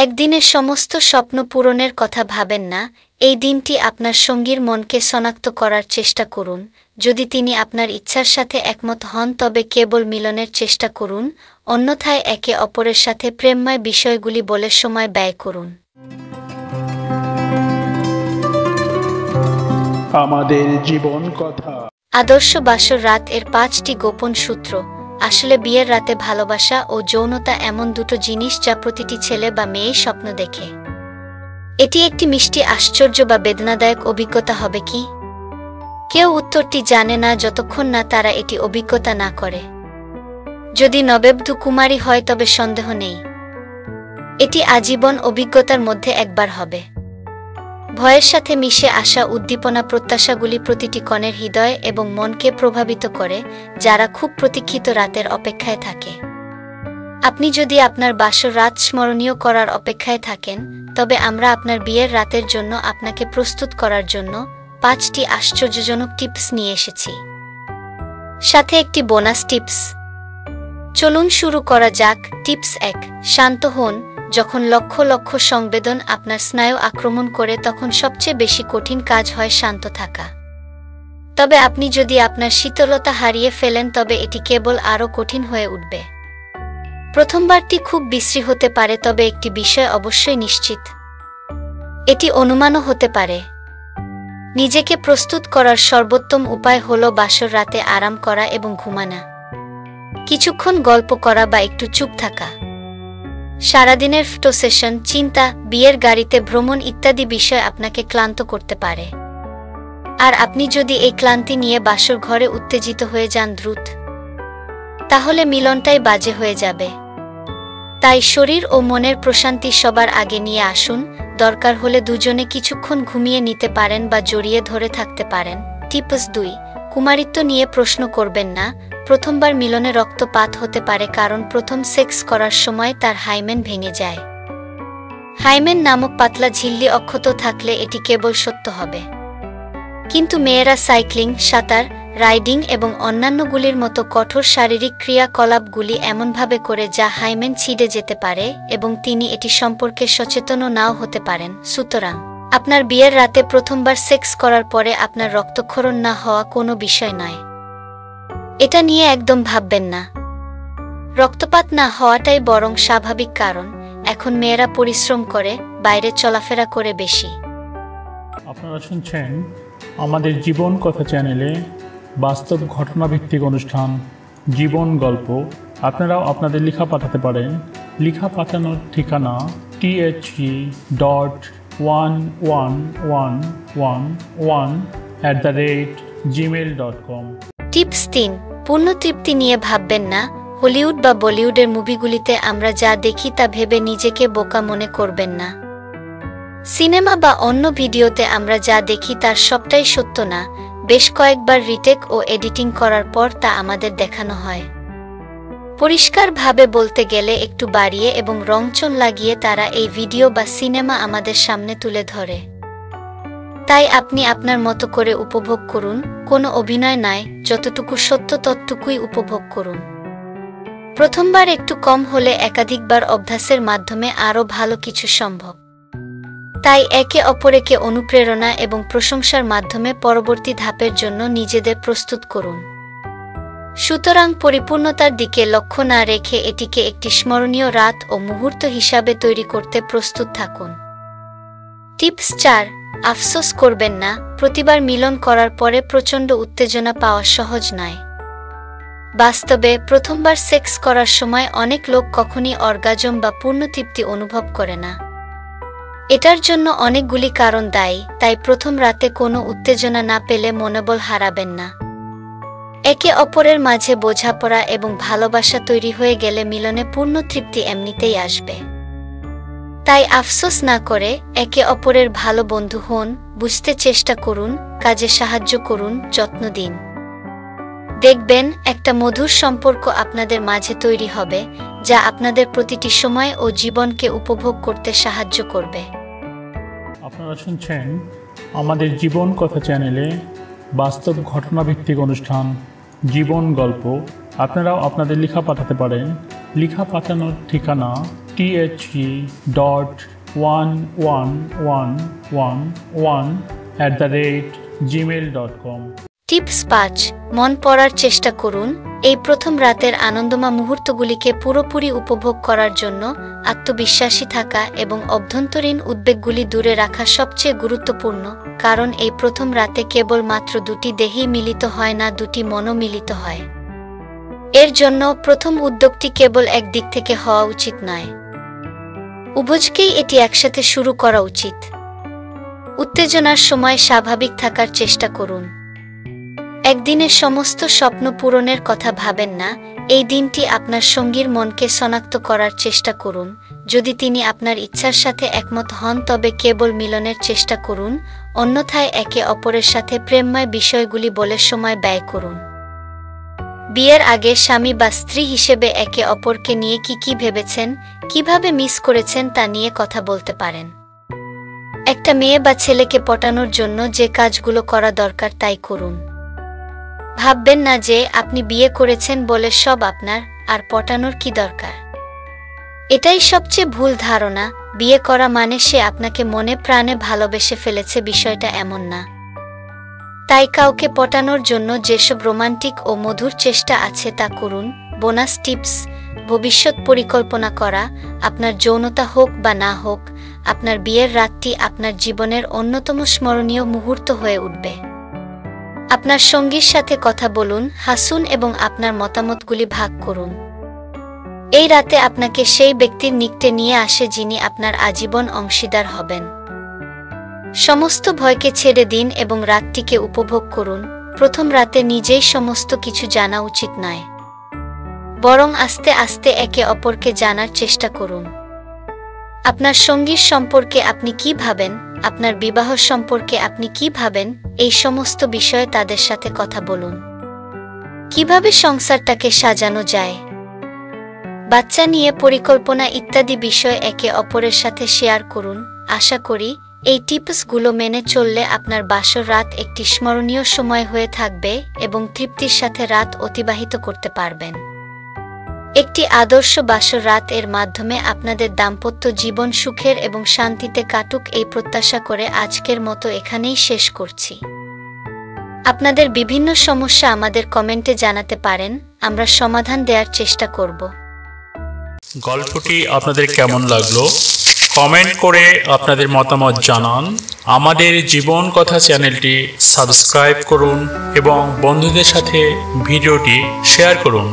একদিনের সমস্ত স্বপ্ন পূরণের কথা ভাবেন না, এই দিনটি আপনার সঙ্গীর মনকে শনাক্ত করার চেষ্টা করুন। যদি তিনি আপনার ইচ্ছার সাথে একমত হন তবে কেবল মিলনের চেষ্টা করুন, অন্যথায় একে অপরের সাথে প্রেমময় বিষয়গুলি বলে সময় ব্যয় করুন। আমাদের জীবন কথা। আদর্শ বাসর রাত এর 5টি গোপন সূত্র। আসলে বিয়ের রাতে ভালোবাসা ও যৌনতা এমন দুটো জিনিস যা প্রতিটি ছেলে বা মেয়ে স্বপ্ন দেখে। এটি একটি মিষ্টি আশ্চর্য বা বেদনাদায়ক অভিজ্ঞতা হবে কি? কেউ উত্তরটি জানে না যতক্ষণ না তারা এটি অভিজ্ঞতা না করে। যদি নববধূ কুমারী হয় তবে সন্দেহ নেই, এটি আজীবন অভিজ্ঞতার মধ্যে একবার হবে। ভয়ের সাথে মিশে আসা উদ্দীপনা প্রত্যাশাগুলি প্রতিটি কনের হৃদয় এবং মনকে প্রভাবিত করে, যারা খুব প্রতীক্ষিত রাতের অপেক্ষায় থাকে। আপনি যদি আপনার বাসর রাত স্মরণীয় করার অপেক্ষায় থাকেন, তবে আমরা আপনার বিয়ের রাতের জন্য আপনাকে প্রস্তুত করার জন্য 5টি আশ্চর্যজনক টিপস নিয়ে এসেছি, সাথে একটি বোনাস টিপস। চলুন শুরু করা যাক। টিপস 1, শান্ত হন। যখন লক্ষ লক্ষ সংবেদন আপনার স্নায়ু আক্রমণ করে তখন সবচেয়ে বেশি কঠিন কাজ হয় শান্ত থাকা। তবে আপনি যদি আপনার শীতলতা হারিয়ে ফেলেন তবে এটি কেবল আরও কঠিন হয়ে উঠবে। প্রথমবারটি খুব বিশ্রী হতে পারে, তবে একটি বিষয় অবশ্যই নিশ্চিত, এটি অনুমানও হতে পারে। নিজেকে প্রস্তুত করার সর্বোত্তম উপায় হল বাসর রাতে আরাম করা এবং ঘুমানো। কিছুক্ষণ গল্প করা বা একটু চুপ থাকা। সারাদিনের ফটো সেশন, চিন্তা, বিয়ের গাড়িতে ভ্রমণ ইত্যাদি বিষয় আপনাকে ক্লান্ত করতে পারে। আর আপনি যদি এই ক্লান্তি নিয়ে বাসর ঘরে উত্তেজিত হয়ে যান দ্রুত, তাহলে মিলনটাই বাজে হয়ে যাবে। তাই শরীর ও মনের প্রশান্তি সবার আগে নিয়ে আসুন। দরকার হলে দুজনে কিছুক্ষণ ঘুমিয়ে নিতে পারেন বা জড়িয়ে ধরে থাকতে পারেন। টিপস 2, কুমারিত্ব নিয়ে প্রশ্ন করবেন না। প্রথমবার মিলনে রক্তপাত হতে পারে কারণ প্রথম সেক্স করার সময় তার হাইমেন ভেঙে যায়। হাইমেন নামক পাতলা ঝিল্লি অক্ষত থাকলে এটি কেবল সত্য হবে। কিন্তু মেয়েরা সাইক্লিং, সাঁতার, রাইডিং এবং অন্যান্যগুলির মতো কঠোর শারীরিক ক্রিয়াকলাপগুলি এমনভাবে করে যা হাইমেন ছিঁড়ে যেতে পারে এবং তিনি এটি সম্পর্কে সচেতনও নাও হতে পারেন। সুতরাং আপনার বিয়ের রাতে প্রথমবার সেক্স করার পরে আপনার রক্তক্ষরণ না হওয়া কোনো বিষয় নয়, এটা নিয়ে একদম ভাববেন না। রক্তপাত না হওয়াটাই বরং স্বাভাবিক, কারণ এখন মেয়েরা পরিশ্রম করে, বাইরে চলাফেরা করে বেশি। আপনারা শুনছেন আমাদের জীবন কথা চ্যানেলে বাস্তব ঘটনাভিত্তিক অনুষ্ঠান জীবন গল্প। আপনারাও আপনাদের লেখা পাঠাতে পারেন। লেখা পাঠানোর ঠিকানা the1111@gmail.com। টিপস 3, পূর্ণতৃপ্তি নিয়ে ভাববেন না। হলিউড বা বলিউডের মুভিগুলিতে আমরা যা দেখি তা ভেবে নিজেকে বোকা মনে করবেন না। সিনেমা বা অন্য ভিডিওতে আমরা যা দেখি তার সবটাই সত্য না। বেশ কয়েকবার রিটেক ও এডিটিং করার পর তা আমাদের দেখানো হয়। পরিষ্কারভাবে বলতে গেলে একটু বাড়িয়ে এবং রংচং লাগিয়ে তারা এই ভিডিও বা সিনেমা আমাদের সামনে তুলে ধরে। তাই আপনি আপনার মতো করে উপভোগ করুন। কোনো অভিনয় নয়, যতটুকু সত্য ততটুকুই উপভোগ করুন। প্রথমবার একটু কম হলে একাধিকবার অভ্যাসের মাধ্যমে আরও ভালো কিছু সম্ভব। তাই একে অপরকে অনুপ্রেরণা এবং প্রশংসার মাধ্যমে পরবর্তী ধাপের জন্য নিজেদের প্রস্তুত করুন। সুতরাং পরিপূর্ণতার দিকে লক্ষ্য না রেখে এটিকে একটি স্মরণীয় রাত ও মুহূর্ত হিসাবে তৈরি করতে প্রস্তুত থাকুন। টিপস 4, আফসোস করবেন না। প্রতিবার মিলন করার পরে প্রচণ্ড উত্তেজনা পাওয়া সহজ নয়। বাস্তবে প্রথমবার সেক্স করার সময় অনেক লোক কখনই অর্গাজম বা পূর্ণতৃপ্তি অনুভব করে না। এটার জন্য অনেকগুলি কারণ দায়ী। তাই প্রথম রাতে কোনো উত্তেজনা না পেলে মনোবল হারাবেন না। একে অপরের মাঝে বোঝাপড়া এবং ভালোবাসা তৈরি হয়ে গেলে মিলনে পূর্ণ তৃপ্তি এমনিতেই আসবে। তাই আফসোস না করে একে অপরের ভালো বন্ধু হন, বুঝতে চেষ্টা করুন, কাজে সাহায্য করুন, যত্ন দিন। দেখবেন একটা মধুর সম্পর্ক আপনাদের মাঝে তৈরি হবে, যা আপনাদের প্রতিটি সময় ও জীবনকে উপভোগ করতে সাহায্য করবে। আপনারা শুনছেন আমাদের জীবন কথা চ্যানেলে বাস্তব ঘটনাভিত্তিক অনুষ্ঠান জীবন গল্প। আপনারাও আপনাদের লেখা পাঠাতে পারেন। লেখা পাঠানোর ঠিকানা the111111@gmail.com। টিপস 5, মন পড়ার চেষ্টা করুন। এই প্রথম রাতের আনন্দময় মুহূর্তগুলিকে পুরোপুরি উপভোগ করার জন্য আত্মবিশ্বাসী থাকা এবং অভ্যন্তরীণ উদ্বেগগুলি দূরে রাখা সবচেয়ে গুরুত্বপূর্ণ, কারণ এই প্রথম রাতে কেবল মাত্র দুটি দেহই মিলিত হয় না, দুটি মনও মিলিত হয়। এর জন্য প্রথম উদ্যোগটি কেবল এক দিক থেকে হওয়া উচিত নয়, উভয়কেই এটি একসাথে শুরু করা উচিত। উত্তেজনার সময় স্বাভাবিক থাকার চেষ্টা করুন। একদিনের সমস্ত স্বপ্ন পূরণের কথা ভাবেন না। এই দিনটি আপনার সঙ্গীর মনকে শনাক্ত করার চেষ্টা করুন। যদি তিনি আপনার ইচ্ছার সাথে একমত হন তবে কেবল মিলনের চেষ্টা করুন, অন্যথায় একে অপরের সাথে প্রেমময় বিষয়গুলি বলে সময় ব্যয় করুন। বিয়ের আগে স্বামী বা স্ত্রী হিসেবে একে অপরকে নিয়ে কি ভেবেছেন, কিভাবে মিস করেছেন তা নিয়ে কথা বলতে পারেন। একটা মেয়ে বা ছেলেকে পটানোর জন্য যে কাজগুলো করা দরকার তাই করুন। ভাববেন না যে আপনি বিয়ে করেছেন বলে সব আপনার, আর পটানোর কি দরকার। এটাই সবচেয়ে ভুল ধারণা। বিয়ে করা মানে সে আপনাকে মনে প্রাণে ভালোবেসে ফেলেছে, বিষয়টা এমন না। তাই কাউকে পটানোর জন্য যেসব রোমান্টিক ও মধুর চেষ্টা আছে তা করুন। বোনাস টিপস, ভবিষ্যৎ পরিকল্পনা করা। আপনার যৌনতা হোক বা না হোক, আপনার বিয়ের রাতটি আপনার জীবনের অন্যতম স্মরণীয় মুহূর্ত হয়ে উঠবে। আপনার সঙ্গীর সাথে কথা বলুন, হাসুন এবং আপনার মতামতগুলি ভাগ করুন। এই রাতে আপনাকে সেই ব্যক্তির নিকটে নিয়ে আসে যিনি আপনার আজীবন অংশীদার হবেন। সমস্ত ভয়কে ছেড়ে দিন এবং রাতটিকে উপভোগ করুন। প্রথম রাতে নিজেই সমস্ত কিছু জানা উচিত নয়, বরং আস্তে আস্তে একে অপরকে জানার চেষ্টা করুন। আপনার সঙ্গীর সম্পর্কে আপনি কি ভাবেন, আপনার বিবাহ সম্পর্কে আপনি কি ভাবেন, এই সমস্ত বিষয়ে তাদের সাথে কথা বলুন। কিভাবে সংসারটাকে সাজানো যায়, বাচ্চা নিয়ে পরিকল্পনা ইত্যাদি বিষয় একে অপরের সাথে শেয়ার করুন। আশা করি এই টিপসগুলো মেনে চললে আপনার বাসর রাত একটি স্মরণীয় সময় হয়ে থাকবে এবং তৃপ্তির সাথে রাত অতিবাহিত করতে পারবেন। একটি আদর্শ বাসর রাত এর মাধ্যমে আপনাদের দাম্পত্য জীবন সুখের এবং শান্তিতে কাটুক এই প্রত্যাশা করে আজকের মতো এখানেই শেষ করছি। আপনাদের বিভিন্ন সমস্যা আমাদের কমেন্টে জানাতে পারেন, আমরা সমাধান দেওয়ার চেষ্টা করব। গল্পটি আপনাদের কেমন লাগলো কমেন্ট করে আপনাদের মতামত জানান। আমাদের জীবন কথা চ্যানেলটি সাবস্ক্রাইব করুন এবং বন্ধুদের সাথে ভিডিওটি শেয়ার করুন।